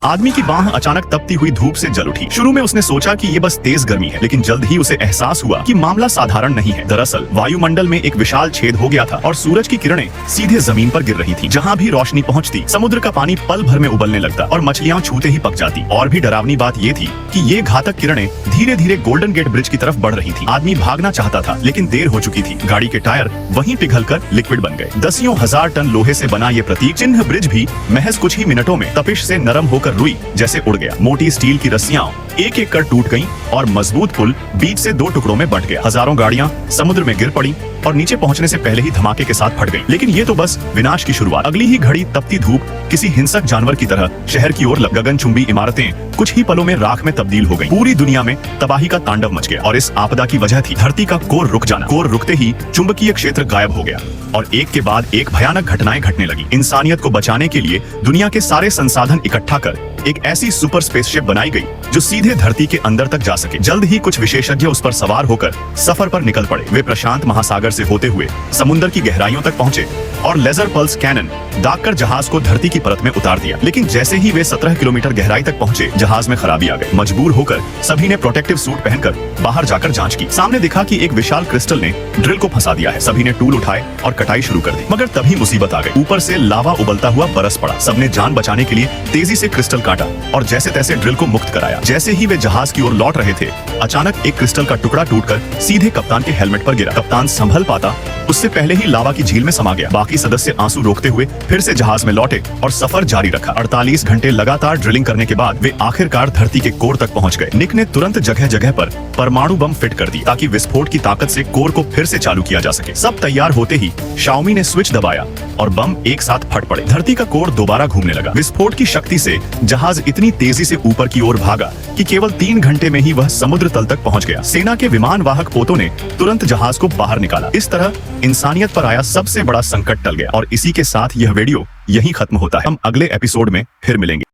आदमी की बाह अचानक तपती हुई धूप से जल उठी। शुरू में उसने सोचा कि ये बस तेज गर्मी है, लेकिन जल्द ही उसे एहसास हुआ कि मामला साधारण नहीं है। दरअसल वायुमंडल में एक विशाल छेद हो गया था और सूरज की किरणें सीधे जमीन पर गिर रही थी। जहाँ भी रोशनी पहुँचती, समुद्र का पानी पल भर में उबलने लगता और मछलियाँ छूते ही पक जाती। और भी डरावनी बात ये थी कि ये घातक किरणें धीरे धीरे गोल्डन गेट ब्रिज की तरफ बढ़ रही थी। आदमी भागना चाहता था, लेकिन देर हो चुकी थी। गाड़ी के टायर वहीं पिघलकर लिक्विड बन गए। दसियों हजार टन लोहे से बना ये प्रतीक चिन्ह ब्रिज भी महज कुछ ही मिनटों में तपिश से नरम होकर रुई जैसे उड़ गया। मोटी स्टील की रस्सियां एक एक कर टूट गईं और मजबूत पुल बीच से दो टुकड़ों में बंट गया। हजारों गाड़ियां समुद्र में गिर पड़ी और नीचे पहुंचने से पहले ही धमाके के साथ फट गईं। लेकिन ये तो बस विनाश की शुरुआत। अगली ही घड़ी तपती धूप किसी हिंसक जानवर की तरह शहर की ओर गगनचुंबी इमारतें कुछ ही पलों में राख में तब्दील हो गईं। पूरी दुनिया में तबाही का तांडव मच गया और इस आपदा की वजह थी धरती का कोर रुक जाना। कोर रुकते ही चुंबकीय क्षेत्र गायब हो गया और एक के बाद एक भयानक घटनाएं घटने लगी। इंसानियत को बचाने के लिए दुनिया के सारे संसाधन इकट्ठा कर एक ऐसी सुपर स्पेसशिप बनाई गई जो सीधे धरती के अंदर तक जा सके। जल्द ही कुछ विशेषज्ञ उस पर सवार होकर सफर पर निकल पड़े। वे प्रशांत महासागर से होते हुए समुद्र की गहराइयों तक पहुंचे और लेजर पल्स कैनन दागकर जहाज को धरती की परत में उतार दिया। लेकिन जैसे ही वे 17 किलोमीटर गहराई तक पहुंचे, जहाज में खराबी आ गई। मजबूर होकर सभी ने प्रोटेक्टिव सूट पहनकर बाहर जाकर जांच की। सामने दिखा कि एक विशाल क्रिस्टल ने ड्रिल को फंसा दिया है। सभी ने टूल उठाए और कटाई शुरू कर दी, मगर तभी मुसीबत आ गई। ऊपर से लावा उबलता हुआ बरस पड़ा। सबने जान बचाने के लिए तेजी से क्रिस्टल काटा और जैसे तैसे ड्रिल को मुक्त कराया। जैसे ही वे जहाज की ओर लौट रहे थे, अचानक एक क्रिस्टल का टुकड़ा टूटकर सीधे कप्तान के हेलमेट पर गिरा। कप्तान संभल पाता उससे पहले ही लावा की झील में समा गया। बाकी सदस्य आंसू रोकते हुए फिर से जहाज में लौटे और सफर जारी रखा। 48 घंटे लगातार ड्रिलिंग करने के बाद वे आखिरकार धरती के कोर तक पहुंच गए। निक ने तुरंत जगह जगह पर परमाणु बम फिट कर दी ताकि विस्फोट की ताकत से कोर को फिर से चालू किया जा सके। सब तैयार होते ही शाओमी ने स्विच दबाया और बम एक साथ फट पड़े। धरती का कोर दोबारा घूमने लगा। विस्फोट की शक्ति से जहाज इतनी तेजी से ऊपर की ओर भागा कि केवल 3 घंटे में ही वह समुद्र तल तक पहुंच गया। सेना के विमान वाहक पोतों ने तुरंत जहाज को बाहर निकाला। इस तरह इंसानियत पर आया सबसे बड़ा संकट टल गया। और इसी के साथ यह वीडियो यहीं खत्म होता है। हम अगले एपिसोड में फिर मिलेंगे।